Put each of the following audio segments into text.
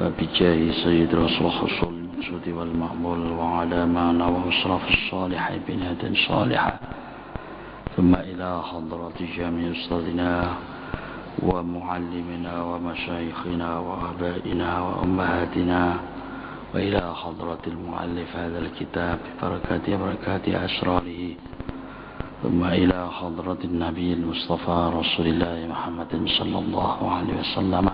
وبجاه سيد رسول حصول المقصود والمأمول وعلى ما نوى أشرف الصالح بنية صالحة ثم إلى حضرة جميع أستاذنا ومعلمنا ومشايخنا وآبائنا وأمهاتنا وإلى حضرة المؤلف هذا الكتاب بركات أسراره ثم إلى حضرة النبي المصطفى رسول الله محمد صلى الله عليه وسلم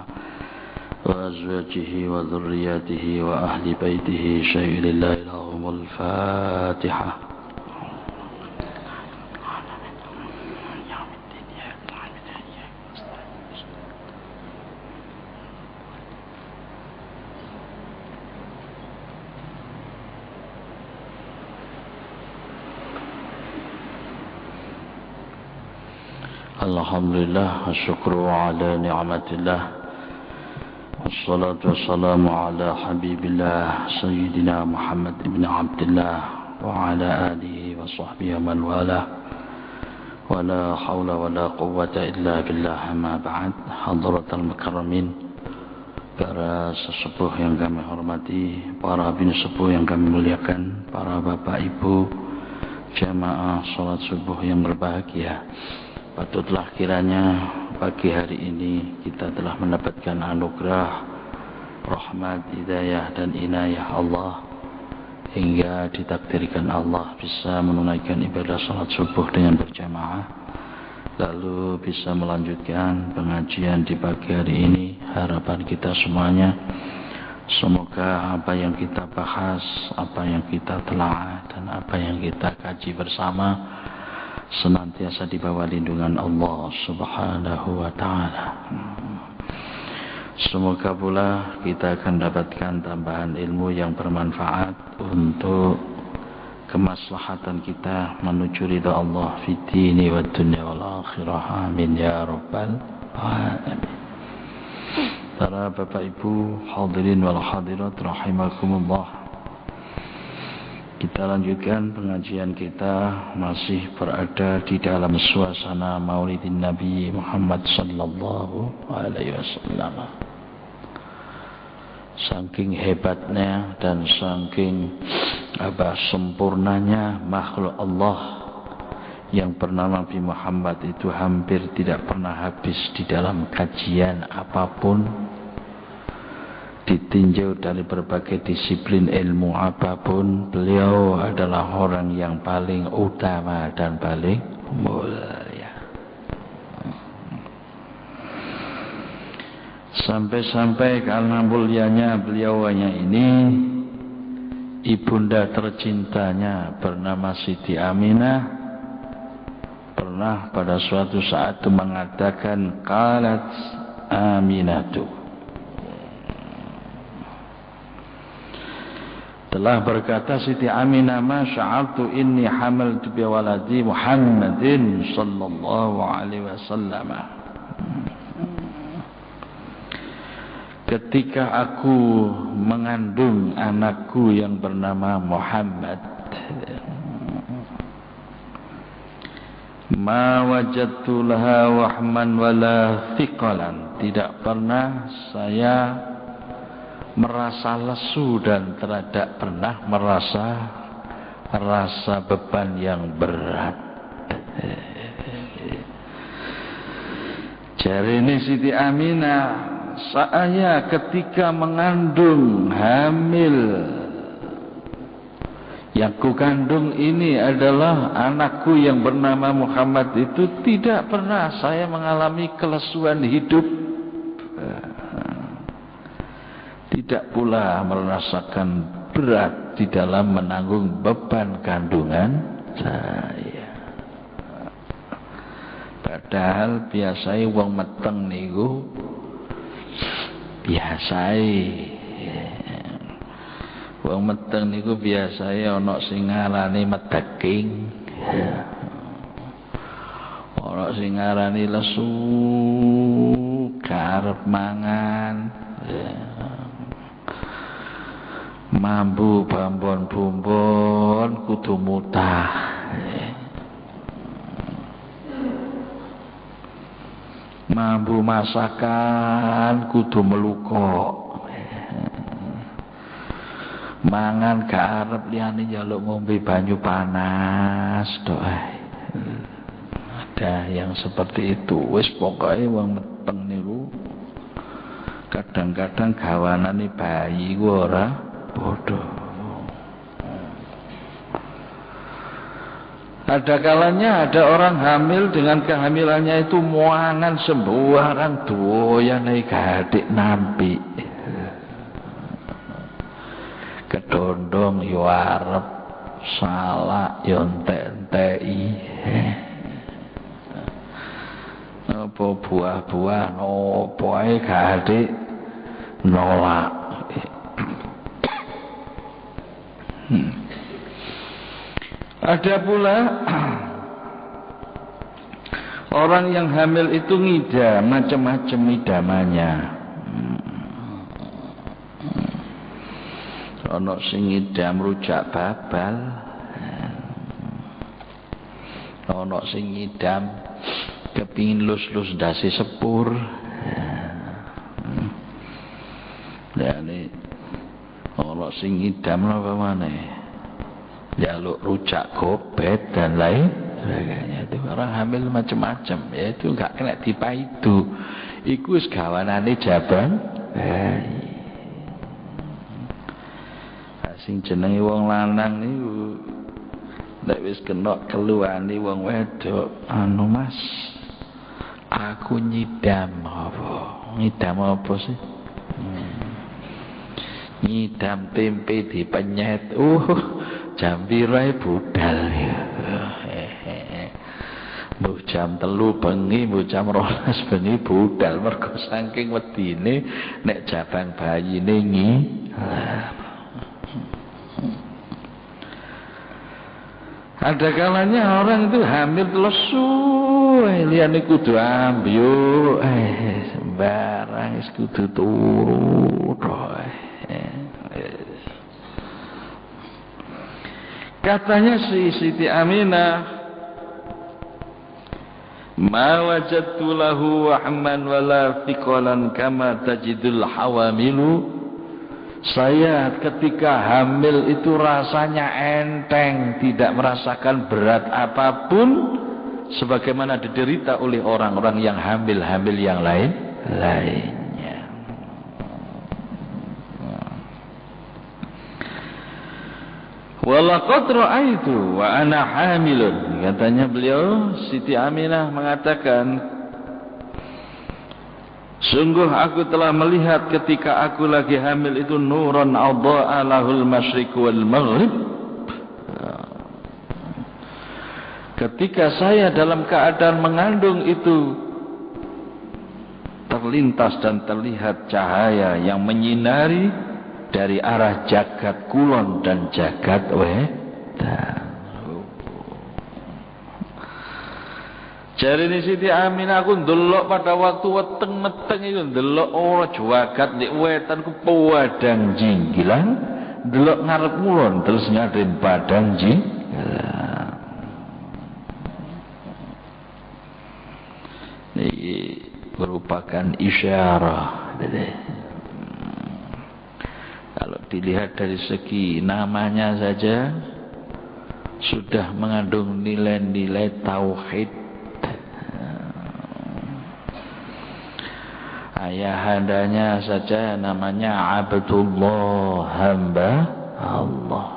وأزواجه وذرياته وأهل بيته شيء لله لهم الفاتحة. Alhamdulillah, syukru ala ni'matillah, wassalatu wassalamu ala habibillah Sayyidina Muhammad ibn Abdullah wa ala alihi wa sahbihi man wala wa la hawla wa la quwwata illa billah. Amma ba'd, hadratal mukarramin, para sesepuh yang kami hormati, para bin sepuh yang kami muliakan, para bapak ibu jamaah salat subuh yang berbahagia. Patutlah kiranya pagi hari ini kita telah mendapatkan anugerah, rahmat, hidayah dan inayah Allah hingga ditakdirkan Allah bisa menunaikan ibadah salat subuh dengan berjamaah, lalu bisa melanjutkan pengajian di pagi hari ini. Harapan kita semuanya, semoga apa yang kita bahas, apa yang kita telah dan apa yang kita kaji bersama senantiasa di bawah lindungan Allah Subhanahu wa ta'ala. Semoga pula kita akan dapatkan tambahan ilmu yang bermanfaat untuk kemaslahatan kita menuju ridha Allah fi dini wa dunya wal akhirah. Amin ya rabbal alamin. Para bapak ibu hadirin wal hadirat rahimakumullah, kita lanjutkan pengajian kita, masih berada di dalam suasana Maulidin Nabi Muhammad sallallahu alaihi wasallam. Saking hebatnya dan saking sempurnanya makhluk Allah yang bernama Nabi Muhammad itu hampir tidak pernah habis di dalam kajian apapun, ditinjau dari berbagai disiplin ilmu apapun. Beliau adalah orang yang paling utama dan paling mulia. Sampai-sampai karena mulianya beliaunya ini, ibunda tercintanya bernama Siti Aminah pernah pada suatu saat itu mengatakan, qalat Aminatu, telah berkata Siti Aminah, ma sya'artu inni hamaltu bi waladi Muhammadin sallallahu alaihi wasallam. Ketika aku mengandung anakku yang bernama Muhammad, ma wajadtu laha wahman wala thiqalan, tidak pernah saya merasa lesu dan tidak pernah merasa rasa beban yang berat. Jari ini Siti Aminah, saya ketika mengandung hamil, yang kukandung ini adalah anakku yang bernama Muhammad itu, tidak pernah saya mengalami kelesuan hidup, tidak pula merasakan berat di dalam menanggung beban kandungan saya. Padahal biasanya wong meteng niku wong meteng niku biasanya ana sing ngarani medeking, ana sing ngarani lesu, karep mangan, mambu bambon-bumbon kudu mutah, mambu masakan kudu melukok, Mangan gak arep liyane njaluk ngombe banyu panas tok ae. Ada yang seperti itu. Wis pokoke wong meteng niku kadang-kadang gawanane bayi ku ora bodoh. Ada kalanya ada orang hamil dengan kehamilannya itu muangan sembarang doyane gadik nampi. Kedondong yo arep, salak yo entek-enteki. Apa buah-buah opo ae gadik nolak. Ada pula orang yang hamil itu ngidam, macam-macam idamannya. Ono sing ngidam rujak babal, ono sing ngidam kepingin lus-lus dasi sepur. Ono sing ngidam apa maneh? Jaluk rujak gobet dan lain sebagainya. Itu orang hamil macam-macam, ya itu enggak kena dipaidu. Iku wis gawanane jabang bayi. Sing jenenge wong lanang niku nek wis kena keluhane wong wedok, anu Mas, aku nyidam apa? Nyidam apa sih? Nyidam tempe dipenyet. Jam pirae budal ya. Mbok jam 3 bengi, mbok jam 12 bengi budal mergo saking wedine nek jabang bayine Ada kalanya orang itu hamil lesu, liyane kudu ambyuk, sembarang wis kudu turu tok. Katanya si Siti Aminah, ma wajadtu lahu wahman wala thiqalan kama tajidul hawamilu. Saya ketika hamil itu rasanya enteng, tidak merasakan berat apapun sebagaimana diderita oleh orang-orang yang hamil-hamil yang lainnya. Walaqad ra'aitu wa ana hamilun. Katanya beliau Siti Aminah mengatakan, sungguh aku telah melihat ketika aku lagi hamil itu nuran adha'a lahul masyriq wal maghrib. Ketika saya dalam keadaan mengandung itu terlintas dan terlihat cahaya yang menyinari dari arah jagat kulon dan jagat wetan. Jarine Siti Aminah, aku ndelok pada waktu weteng meteng itu ndelok ora jagat nek wetan ku padang jinggilan, ndelok ngarep kulon terus ngadem padang jinggilan. Ini merupakan isyarah. Kalau dilihat dari segi namanya saja sudah mengandung nilai-nilai tauhid. Ayahandanya saja namanya Abdullah, hamba Allah.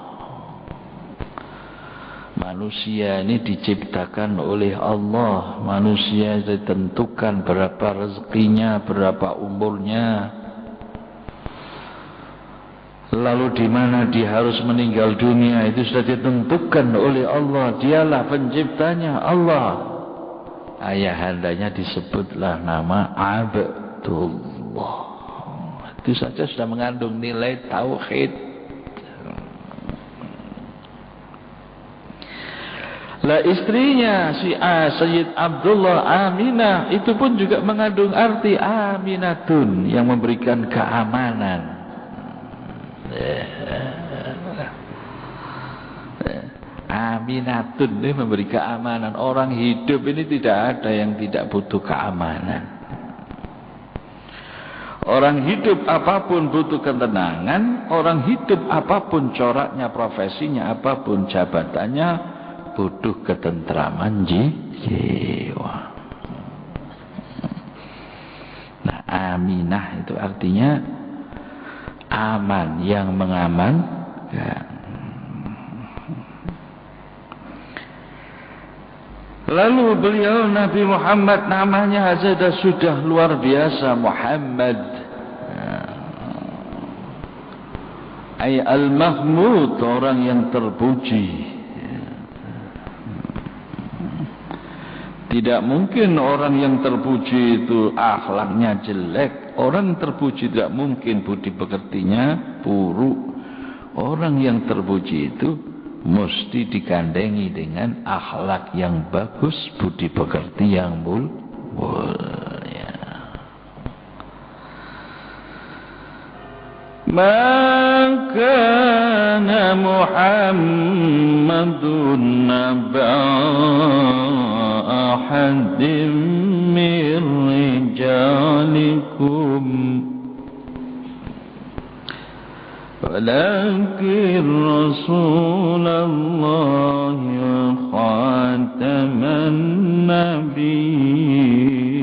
Manusia ini diciptakan oleh Allah. Manusia ditentukan berapa rezekinya, berapa umurnya. Lalu di mana dia harus meninggal dunia itu sudah ditentukan oleh Allah. Dialah penciptanya, Allah. Ayahandanya disebutlah nama Abdullah. Itu saja sudah mengandung nilai tauhid. Lah istrinya si Sayyid Abdullah Aminah itu pun juga mengandung arti Aminatun, yang memberikan keamanan. Aminatun ini memberi keamanan. Orang hidup ini tidak ada yang tidak butuh keamanan. Orang hidup apapun butuh ketenangan, orang hidup apapun coraknya, profesinya, apapun jabatannya, butuh ketentraman jiwa. Nah, aminah itu artinya aman, yang mengamankan. Lalu beliau Nabi Muhammad namanya saja sudah luar biasa, Muhammad. Ay al-mahmud, orang yang terpuji. Tidak mungkin orang yang terpuji itu akhlaknya jelek. Orang terpuji tidak mungkin budi pekertinya buruk. Orang yang terpuji itu mesti digandengi dengan akhlak yang bagus, budi pekerti yang mulia. Maka Muhammadun naba ahadim min rijalikum walakin Rasulullah khataman nabiyyin.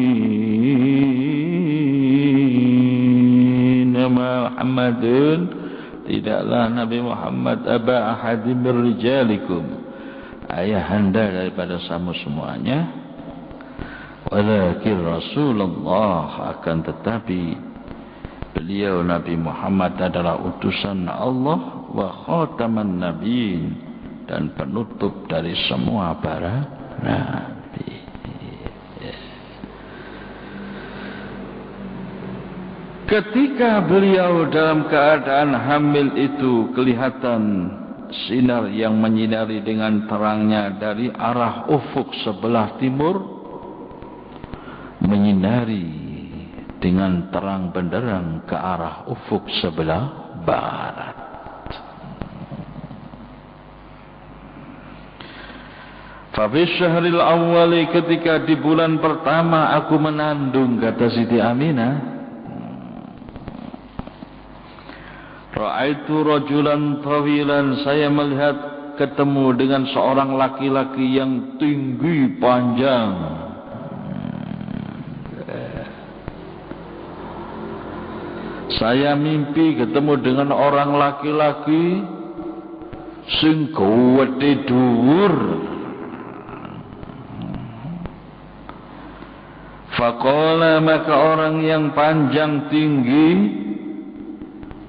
Muhammadun, tidaklah Nabi Muhammad aba ahadim min rijalikum, ayahanda daripada kamu semuanya, walakin Rasulullah, akan tetapi beliau Nabi Muhammad adalah utusan Allah, wa khataman nabiyyin, dan penutup dari semua para nabi. Ketika beliau dalam keadaan hamil itu, kelihatan sinar yang menyinari dengan terangnya dari arah ufuk sebelah timur, menyinari dengan terang benderang ke arah ufuk sebelah barat. Fabi syahril awwali, ketika di bulan pertama aku menandung, kata Siti Aminah, ra'aitu rajulan tawilan, saya melihat ketemu dengan seorang laki-laki yang tinggi panjang. Saya mimpi ketemu dengan orang laki-laki sing gede dhuwur. Faqala, maka orang yang panjang tinggi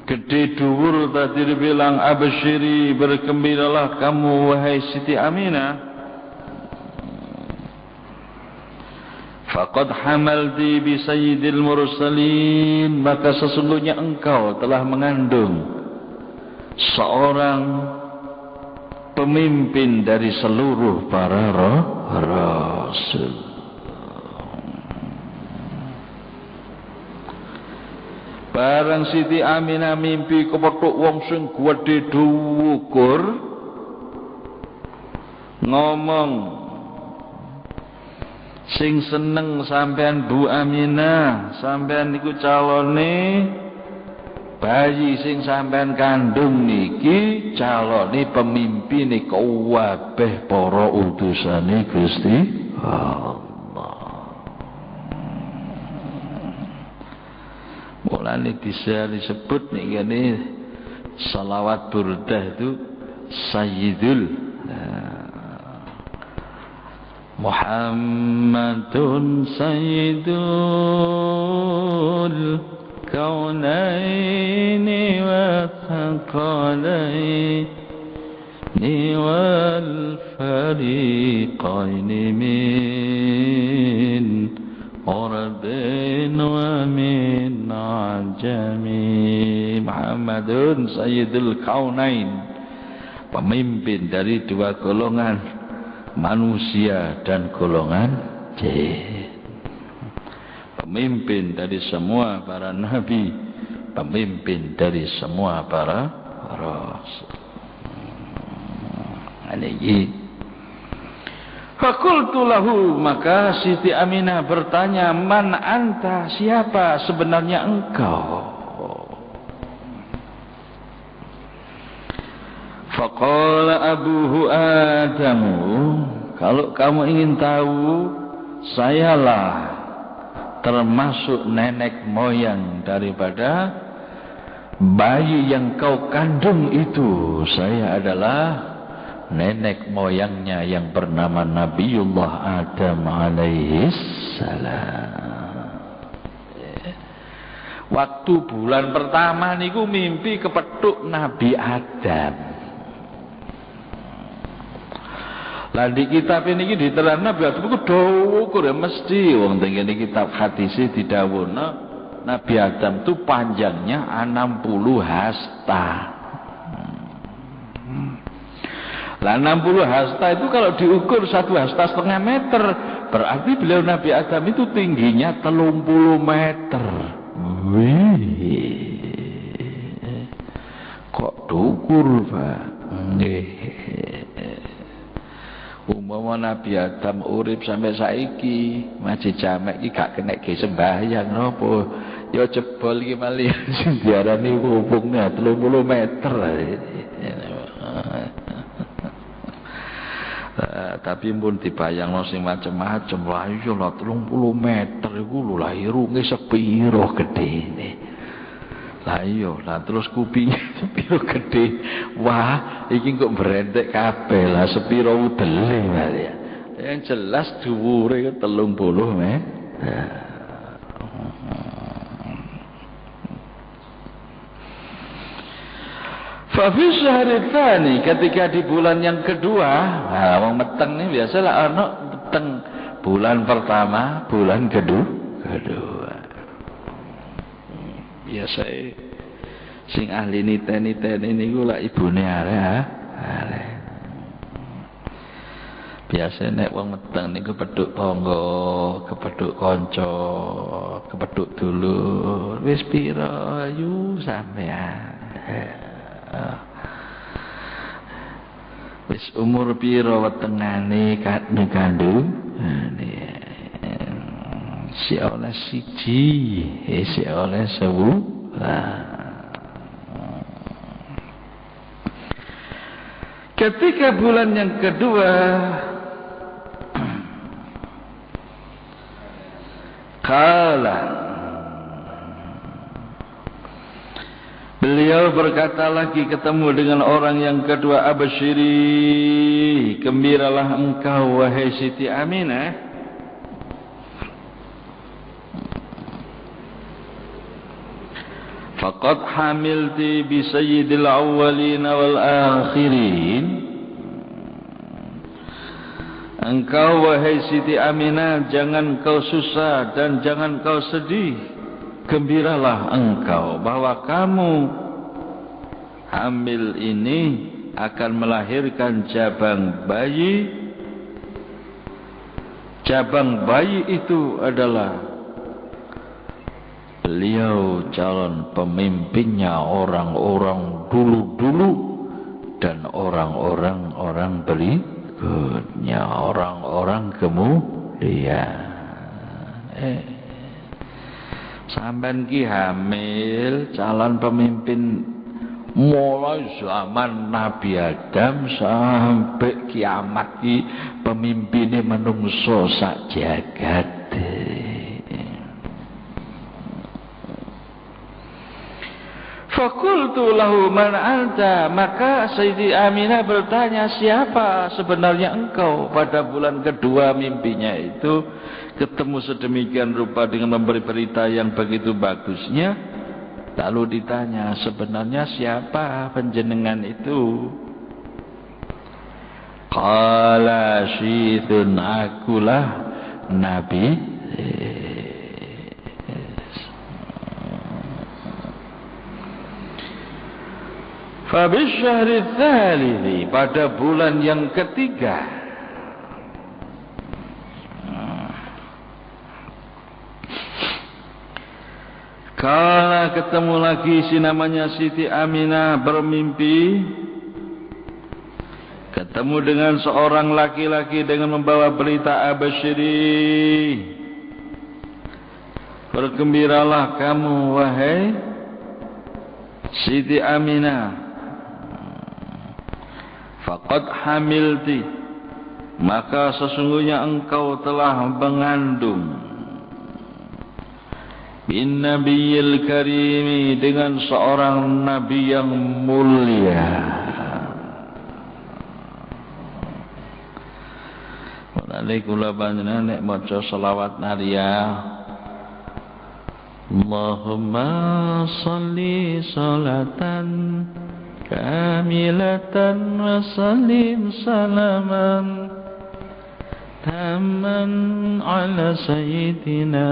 gede dhuwur tadi bilang, absyiri, bergembiralah kamu wahai Siti Aminah, faqad hamalti bi sayyidil mursalin, maka sesungguhnya engkau telah mengandung seorang pemimpin dari seluruh para rasul. Barang Siti Aminah mimpi kepethuk wong sing gedhe dhuwur ngomong, sing seneng sampean Bu Aminah, sampean niku calone bayi sing sampean kandung niki calone pemimpin kabeh para utusane Gusti Allah. Mulane disebut nih gini salawat burdah itu Sayyidul Muhammadun Sayyidul Kaunaini wa Thaqalaini wal Fariqaini min Arabin wa min ajami. Muhammadun Sayyidul Kaunain, pemimpin dari dua golongan manusia dan golongan jin, pemimpin dari semua para nabi, pemimpin dari semua para rasul. Ini Fakultu lahu, maka Siti Aminah bertanya, man anta, siapa sebenarnya engkau? Faqala abuhu Adamu, kalau kamu ingin tahu, sayalah termasuk nenek moyang daripada bayi yang kau kandung itu. Saya adalah nenek moyangnya yang bernama Nabiullah Adam alaihissalam. Waktu bulan pertama niku mimpi kepethuk Nabi Adam. Lah di kitab ini diterang Nabi Adam iku dawa kok mesti wong teng kene kitab hadis didhawuhna Nabi Adam itu panjangnya 60 hasta. Lah 60 hasta itu kalau diukur 1 hasta setengah meter, berarti beliau Nabi Adam itu tingginya 30 meter. Wih, kok dukur Pak? Umpama Nabi Adam urip sampai saiki masih jamek iki gak kena ge sembahyang napa? Ya jebol iki malih sing diarani hubungnya 30 meter. Tapi pun dibayangno sing macem-macem, lah iya lah 30 meter iku lho lah irunge sepiro gedene. Lah iya, lah terus kupinge sepiro gede. Wah, iki kok brendek kabeh lah sepiro udele wae ya. Yang jelas dhuwure 30 meter. Fafis syahri tsani, ketika di bulan yang kedua, nah wong meteng nih biasalah ana meteng bulan pertama, bulan kedua. Biasa sing ahli niteni niku lak ibune arek. Biasa nek wong meteng niku pedhuk tangga, kepedhuk kanca, kepedhuk dulur, wis pira ayu sampean. Wis umur pira wetengane kandung si oleh siji si oleh 10. Ketika bulan yang kedua kala beliau berkata lagi ketemu dengan orang yang kedua, absyiri, gembiralah engkau wahai Siti Aminah. Faqad hamilti bi sayyidil awwalin wal akhirin. Engkau wahai Siti Aminah, jangan kau susah dan jangan kau sedih. Gembiralah engkau bahwa kamu hamil ini akan melahirkan jabang bayi. Jabang bayi itu adalah beliau calon pemimpinnya orang-orang dulu-dulu dan orang-orang berikutnya, orang-orang kemudian. Sampean ki hamil calon pemimpin mulai zaman Nabi Adam sampai kiamat ki pemimpine manungsa sak jagat. Fakultu lahu man anta, maka Siti Aminah bertanya, siapa sebenarnya engkau? Pada bulan kedua mimpinya itu ketemu sedemikian rupa dengan memberi berita yang begitu bagusnya. Lalu ditanya, sebenarnya siapa penjenengan itu? Qala syithun, akulah Nabi. Fabisyahri tsalithi, pada bulan yang ketiga. Kala ketemu lagi si namanya Siti Aminah bermimpi. bertemu dengan seorang laki-laki dengan membawa berita abasyiri. Bergembiralah kamu wahai Siti Aminah, faqad hamilti, maka sesungguhnya engkau telah mengandung, bin nabiyil karimi, dengan seorang nabi yang mulia. Mulane kula panjenengan nek maca selawat nariyah, Allahumma salli salatan kamilatan wa sallim salaman tamman ala sayyidina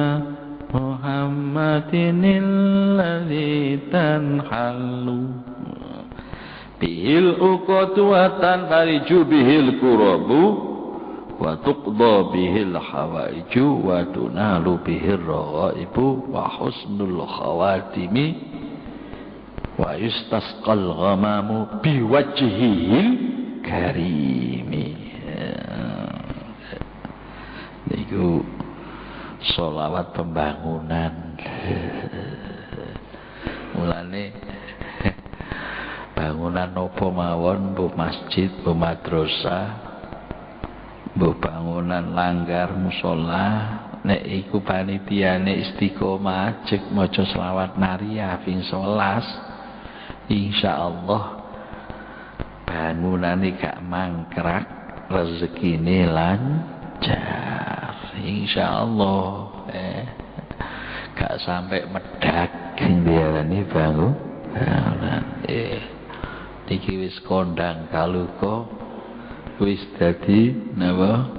Muhammadin alladhi tanhalu bihil uqatu wa tanfariju bihil kurabu wa tuqda bihil hawaiju wa tunalu bihir raghaibu wa husnul khawatimi wa yustasqal ghamamu biwajhihil karimi. Niku sholawat pembangunan. Mulane bangunan apa mawon, bu masjid, bu madrasah, bu bangunan langgar mushola, nek iku panitiane istiqomah ajek maca selawat nariyah ping 11, insyaallah bangunane gak mangkrak, rezekine lancar insyaallah. Gak sampai medak diarani bangunan. Iki wis kondang kaluka, wis dadi napa,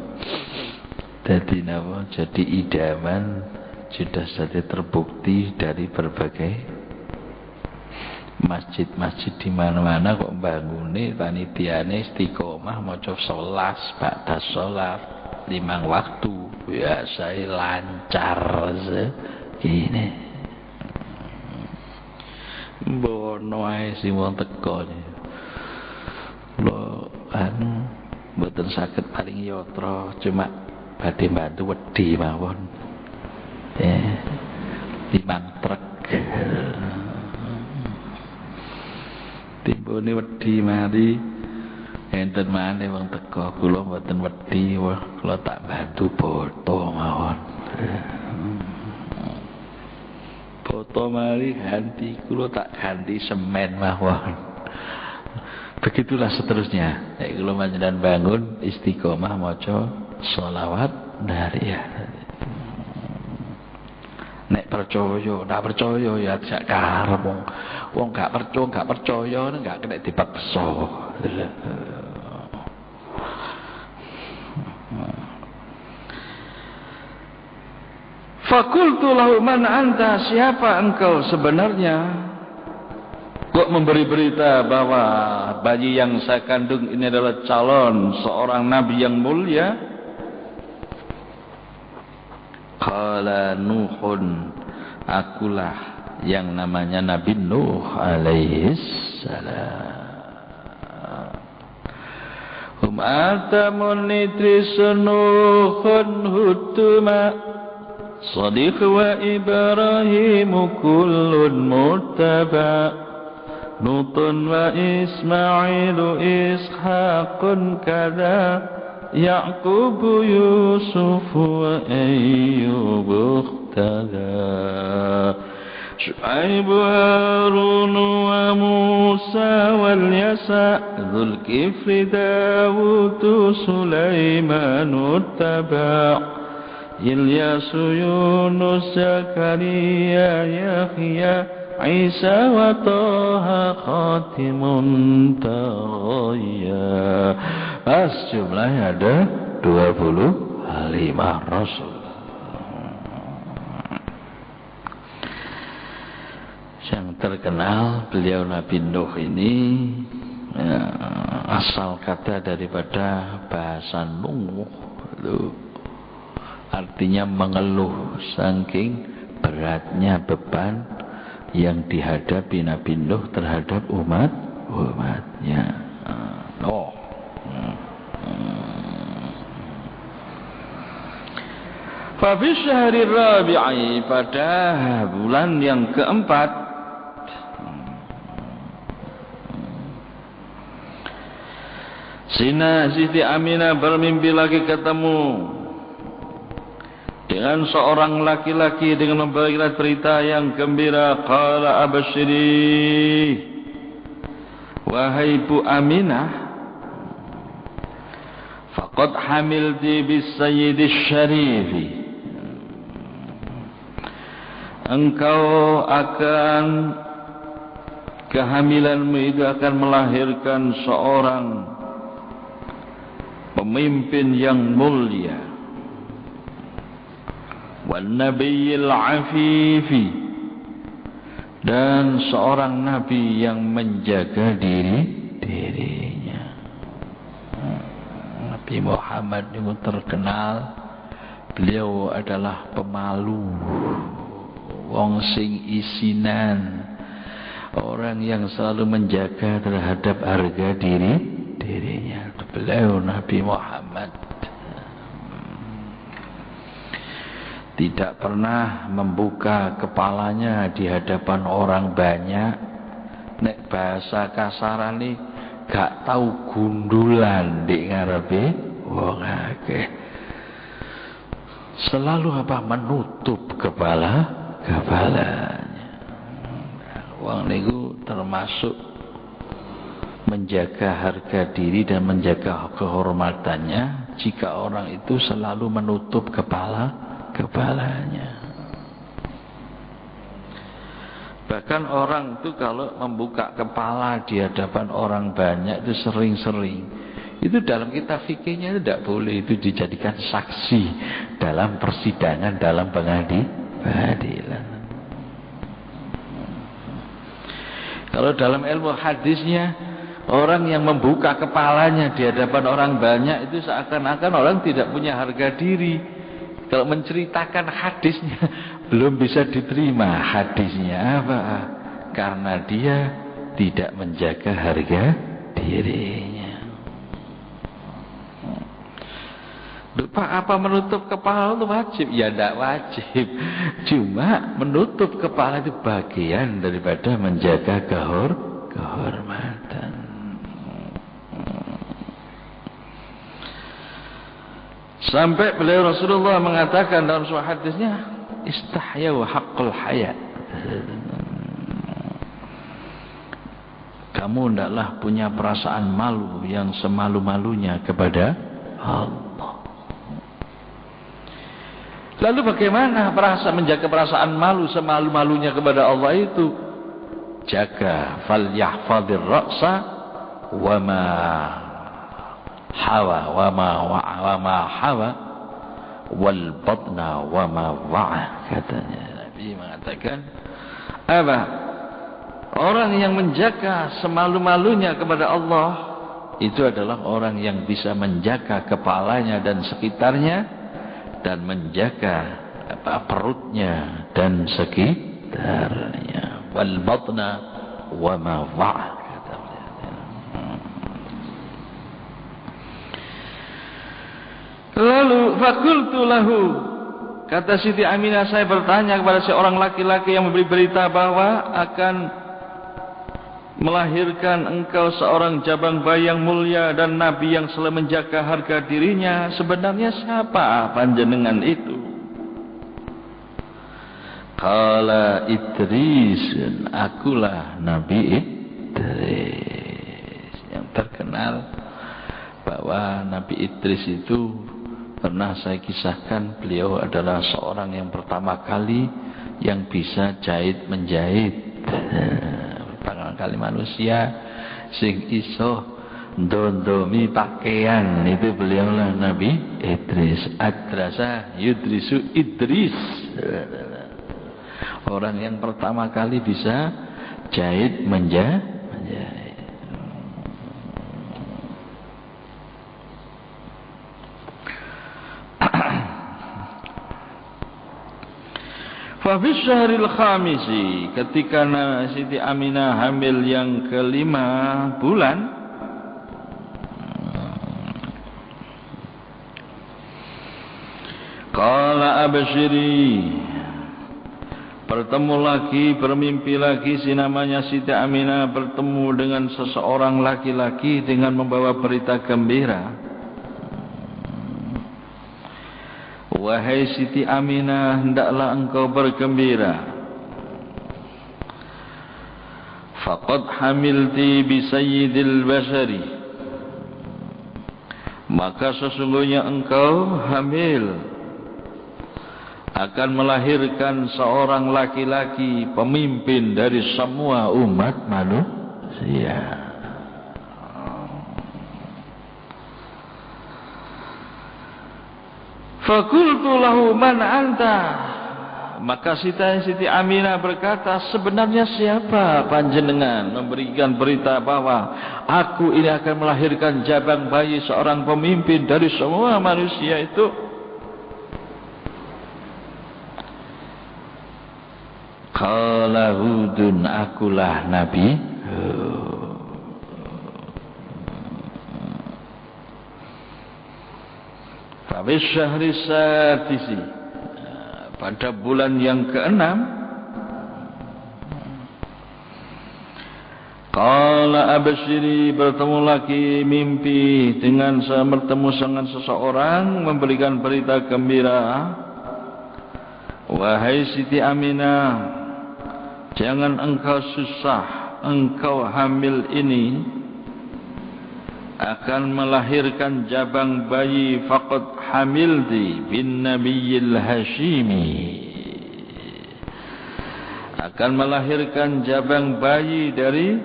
dadi napa, jadi idaman, sudah saja terbukti dari berbagai masjid-masjid di mana-mana kok bangunnya panitiane istiqomah maca 11 ba'da salat 5 waktu biasa lancar ini. Bono ae sing wong teko lho anu mboten saged paling yatra, cuma badhe bantu wedi mawon. Timang truk timbone wedi mari enten maneh wong teko, kula mboten wedi, kula tak bantu boto mawon. Boto mari ganti, kula tak ganti semen mawon. Begitulah seterusnya. Nek kula panjenengan bangun istiqomah maca sholawat nariyah. Nek percaya, ndak percaya ya sak karep wong gak percaya gak kena dipaksa. Fakultu lahu man anta, siapa engkau sebenarnya? Kok memberi berita bahwa bayi yang saya kandung ini adalah calon seorang nabi yang mulia? Qala Nuhun, akulah yang namanya Nabi Nuh alaihis salam. Atamun Idrisun Nuhun Hutuma Sadiq wa Ibrahim kullun murtaba Nutun wa Ismailu Ishaqun kada Ya'qub Yusuf wa Ayyub ukhtada Shu'aib Harun wa Musa wal Yasa Dhul Kifri Dawud Sulaiman uttaba Ilyas Yunus Zakaria Yahya Isa wa Taha Khatimun Taghaya. Pas jumlahnya ada 25 Rasul. Yang terkenal beliau Nabi Nuh ini asal kata daripada bahasa Nuh, artinya mengeluh saking beratnya beban yang dihadapi Nabi Nuh terhadap umatnya. Fa fi syahri rabi'i, pada bulan yang keempat, Siti Aminah bermimpi lagi ketemu dengan seorang laki-laki dengan memberikan berita yang gembira. Qala abashiri, wahai Bu Aminah, faqad hamilti bis sayyidis syarifi, engkau akan, kehamilanmu itu akan melahirkan seorang pemimpin yang mulia, wan nabiyil afifi, dan seorang nabi yang menjaga dirinya. Nabi Muhammad itu terkenal beliau adalah pemalu, wong sing isinan, orang yang selalu menjaga terhadap harga dirinya. Beliau Nabi Muhammad tidak pernah membuka kepalanya di hadapan orang banyak. Nek bahasa kasaran nih, gak tahu gundulan di ngarepe wong akeh. Selalu apa? Menutup kepalanya. Wong niku termasuk menjaga harga diri dan menjaga kehormatannya jika orang itu selalu menutup kepalanya. Bahkan orang itu kalau membuka kepala di hadapan orang banyak itu sering-sering, itu dalam kitab fikihnya itu tidak boleh, itu dijadikan saksi dalam persidangan, dalam pengadilan. Kalau dalam ilmu hadisnya, orang yang membuka kepalanya di hadapan orang banyak itu seakan-akan orang tidak punya harga diri. Kalau menceritakan hadisnya belum bisa diterima. Hadisnya apa? Karena dia tidak menjaga harga dirinya. Lupa apa menutup kepala itu wajib? Ya tidak wajib. Cuma menutup kepala itu bagian daripada menjaga kehormatan. Sampai beliau Rasulullah mengatakan dalam sebuah hadisnya, istahyau haqqul haya. Kamu hendaklah punya perasaan malu yang semalu-malunya kepada Allah. Lalu bagaimana menjaga perasaan malu semalu-malunya kepada Allah itu? Jaga falyahfadhir ra'sa wa ma hawa wa ma hawa wal batna wa ma wa'a, katanya Nabi mengatakan apa? Orang yang menjaga semalu-malunya kepada Allah itu adalah orang yang bisa menjaga kepalanya dan sekitarnya, dan menjaga perutnya dan sekitarnya. Wal batna wa ma wa'a. Lalu fakultu lahu, kata Siti Aminah, saya bertanya kepada seorang laki-laki yang memberi berita bahwa akan melahirkan engkau seorang jabang bayi yang mulia dan nabi yang selalu menjaga harga dirinya. Sebenarnya siapa panjenengan itu? Qala Idris, akulah Nabi Idris. Yang terkenal bahwa Nabi Idris itu pernah saya kisahkan, beliau adalah seorang yang pertama kali yang bisa jahit menjahit. Pertama kali manusia sing iso ndondomi pakaian itu beliaulah Nabi Idris. Adrasa yudrisu Idris, orang yang pertama kali bisa jahit menjahit. Fafi syahril khamisi, ketika Siti Aminah hamil yang kelima bulan, qala absyiri, bertemu lagi, bermimpi lagi si namanya Siti Aminah bertemu dengan seseorang laki-laki dengan membawa berita gembira. Wahai Siti Aminah, hendaklah engkau bergembira. Faqad hamilti bi sayyidil bashari, maka sesungguhnya engkau hamil, akan melahirkan seorang laki-laki pemimpin dari semua umat manusia. Fakultu lahu man anta, maka Siti Aminah berkata, sebenarnya siapa panjenengan? Memberikan berita bahwa aku ini akan melahirkan jabang bayi seorang pemimpin dari semua manusia itu. Qala Hudun, akulah Nabi Hud. Fabis syahri sadisi, pada bulan yang ke-6, qala absyiri, bertemu lagi mimpi dengan bertemu dengan seseorang memberikan berita gembira. Wahai Siti Aminah, jangan engkau susah, engkau hamil ini akan melahirkan jabang bayi. Faqad hamilti bin nabiyil hashimi, akan melahirkan jabang bayi dari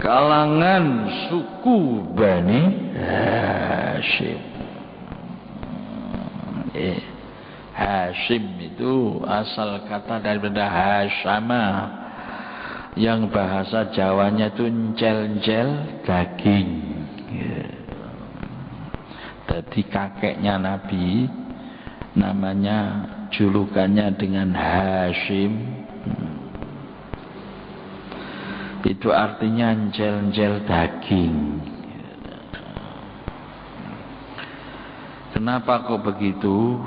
kalangan suku Bani Hashim. Hashim itu asal kata daripada Hashama, yang bahasa Jawanya itu encel-encel daging. Jadi kakeknya Nabi namanya, julukannya dengan Hashim, itu artinya encel-encel daging. Kenapa kok begitu?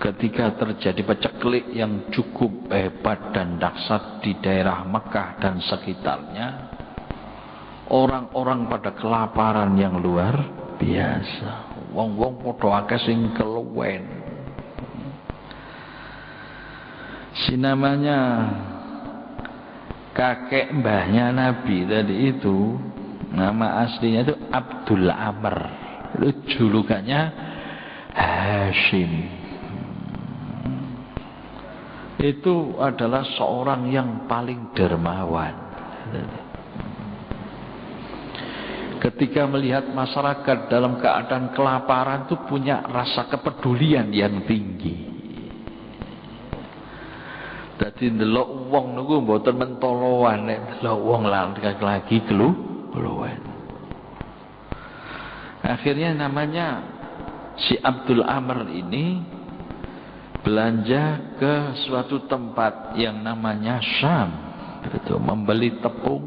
Ketika terjadi paceklik yang cukup hebat dan dahsyat di daerah Mekah dan sekitarnya, orang-orang pada kelaparan yang luar biasa. Wong-wong padha akeh sing keluwen. Si namanya kakek mbahnya Nabi tadi itu, nama aslinya itu Abdul Amr, itu julukannya Hashim. Itu adalah seorang yang paling dermawan. Ketika melihat masyarakat dalam keadaan kelaparan itu punya rasa kepedulian yang tinggi. Dadi ndelok wong niku mboten mentoloan, nek ndelok wong lagi keluwen. Akhirnya namanya si Abdul Amr ini belanja ke suatu tempat yang namanya Syam, itu membeli tepung,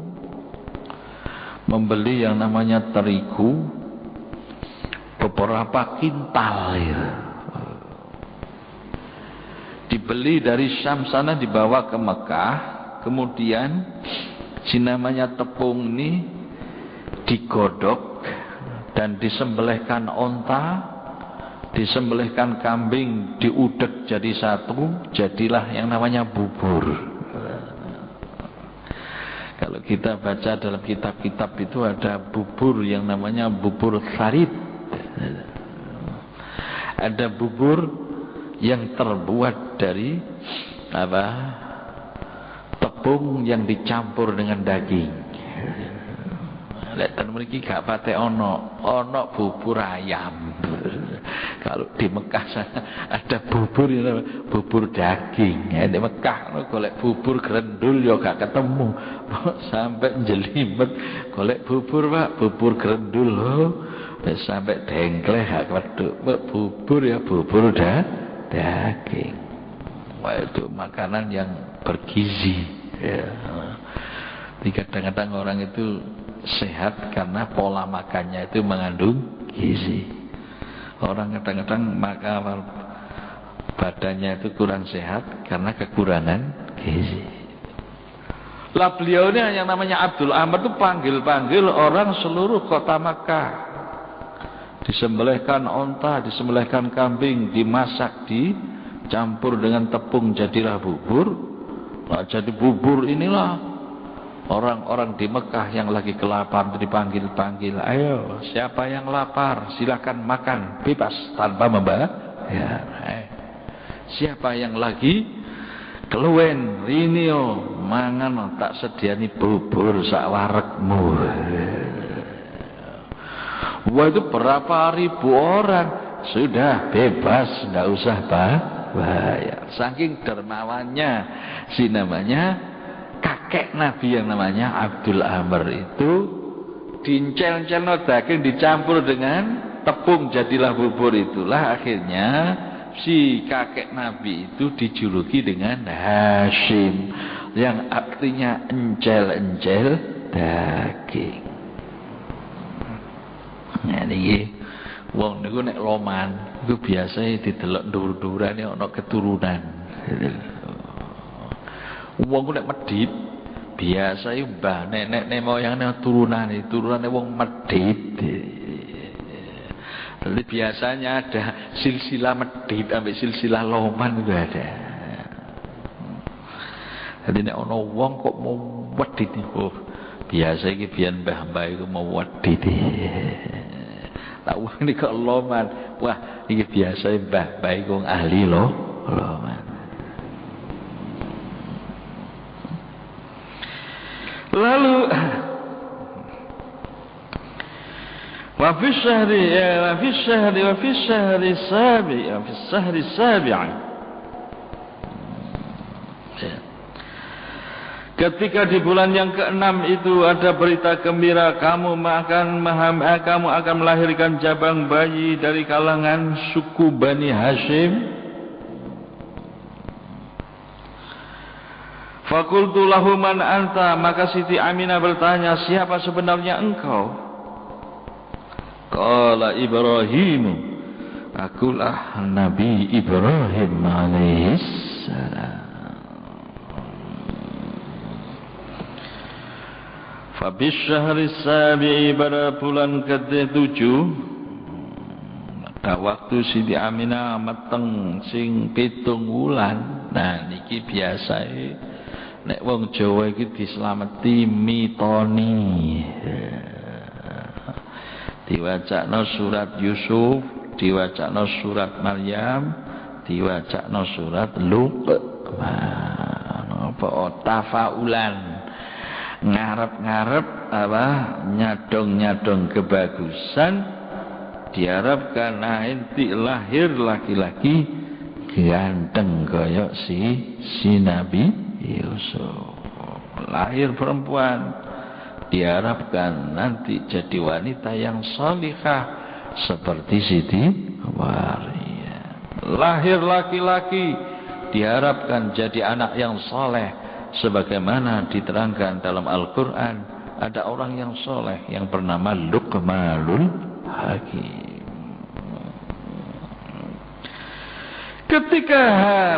membeli yang namanya terigu, beberapa kintal ya. Dibeli dari Syam sana dibawa ke Mekah, kemudian si namanya tepung ini digodok dan disembelihkan onta, disembelihkan kambing, diudek jadi satu, jadilah yang namanya bubur. Kalau kita baca dalam kitab-kitab itu ada bubur yang namanya bubur sarid. Ada bubur yang terbuat dari tepung yang dicampur dengan daging. Lek ten mriki gak pate ono bubur ayam. Kalau di Mekah sana ada bubur daging. Di Mekah golek bubur gerendul ya gak ketemu. Sampai jelimet golek bubur, Pak, bubur gerendul. Sampai dengkleh gak wedhuk. Bubur ya bubur daging. Wah, itu makanan yang bergizi. Ya. Kadang-kadang orang itu sehat karena pola makannya itu mengandung gizi. Orang kadang-kadang badannya itu kurang sehat karena kekurangan gizi. Lah beliau ini yang namanya Abdul Amr itu panggil-panggil orang seluruh kota Makkah. Disembelihkan onta, disembelihkan kambing, dimasak, dicampur dengan tepung jadilah bubur. Nah, jadi bubur inilah orang-orang di Mekah yang lagi kelaparan dipanggil-panggil. Ayo, siapa yang lapar silakan makan bebas tanpa membayar. Siapa yang lagi keluwen rinio mangan tak sediani bubur sak warekmu. Wah, itu berapa ribu orang sudah bebas, enggak usah bayar. Saking dermawannya si namanya kakek Nabi yang namanya Abdul Amr itu, dincel-celno daging dicampur dengan tepung jadilah bubur. Itulah akhirnya si kakek Nabi itu dijuluki dengan Hashim, yang artinya encel-encel daging. Nah niki wong niku nek loman iku biasane didelok ndur-ndurane ana keturunan. Wong nek medhit biasane mbah nenek moyangane turunane wong medhit. Jadi biasanya ada silsilah medhit sampai silsilah loman itu ada. Jadi nek ana wong kok mau wedhit niku biasa iki biyen mbah-mbah iku mau wedhit. Tak wong ini kok loman. Wah, ini biasa mbah iku ahli loman. Lalu wa fi syahri sabi'. Ketika di bulan yang ke-6 itu ada berita gembira, kamu akan melahirkan jabang bayi dari kalangan suku Bani Hashim. Fakultu lahu man anta, maka Siti Aminah bertanya, siapa sebenarnya engkau? Qala Ibrahim, akulah Nabi Ibrahim alaihissalam. Habis syahri sabi'i, pada bulan ke-7 ada waktu Siti Aminah meteng sing 7 wulan. Nah niki biasa nek wong Jawa iki dislameti mitoni. Diwacakno surat Yusuf, diwacakno surat Maryam, diwacakno surat Luqman. Apa tafaulan, ngarep-ngarep apa nyadong-nyadong kebagusan, diharapkan nanti lahir laki-laki ganteng kayak si Nabi Yusuf. Lahir perempuan, diharapkan nanti jadi wanita yang salihah seperti Siti Maryam. Lahir laki-laki, diharapkan jadi anak yang saleh sebagaimana diterangkan dalam Al-Quran. Ada orang yang soleh yang bernama Luqmanul Hakim. Ketika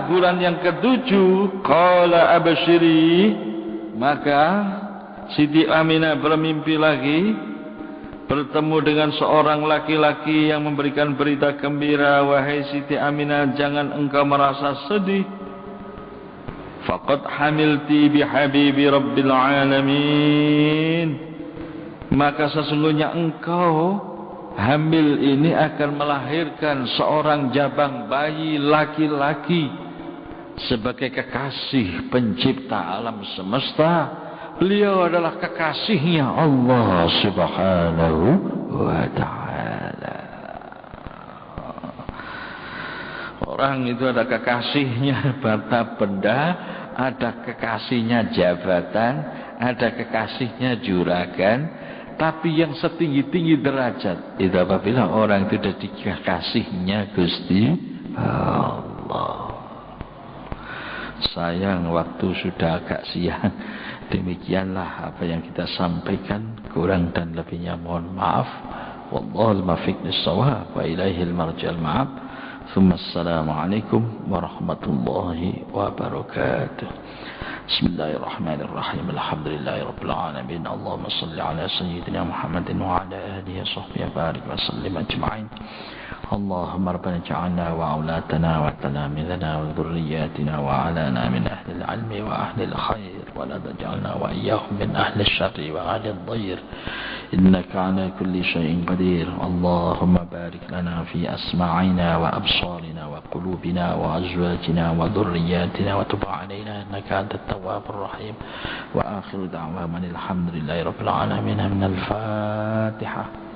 bulan yang ke-7, qala absyiri, maka Siti Aminah bermimpi lagi, bertemu dengan seorang laki-laki yang memberikan berita gembira. Wahai Siti Aminah, jangan engkau merasa sedih. Faqad hamilti bihabibi rabbil alamin, maka sesungguhnya engkau hamil ini akan melahirkan seorang jabang bayi laki-laki sebagai kekasih pencipta alam semesta. Beliau adalah kekasihnya Allah Subhanahu wa ta'ala. Orang itu ada kekasihnya harta benda, ada kekasihnya jabatan, ada kekasihnya juragan, tapi yang setinggi-tinggi derajat itu apabila orang itu sudah dikasihnya Gusti Allah. Sayang waktu sudah agak siang. Demikianlah apa yang kita sampaikan, kurang dan lebihnya mohon maaf. Wallahul muwaffiq lis-shawab wa ilaihil marja'ul ma'ab. ثم السلام عليكم ورحمة الله وبركاته. بسم الله الرحمن الرحيم. الحمد لله رب العالمين. اللهم صل على سيدنا محمد وعلى آله وصحبه وبارك وسلم أجمعين. اللهم ربنا اجعلنا وأولادنا وتلاميذنا وذرياتنا وعلانا من أهل العلم وأهل الخير، ولا تجعلنا وإياهم من أهل الشر وأهل الضير، إنك على كل شيء قدير. اللهم بارك لنا في أسماعنا وأبصارنا وقلوبنا وأزواجنا وذرياتنا، وتب علينا إنك أنت التواب الرحيم. وآخر دعوانا الحمد لله رب العالمين. من الفاتحة.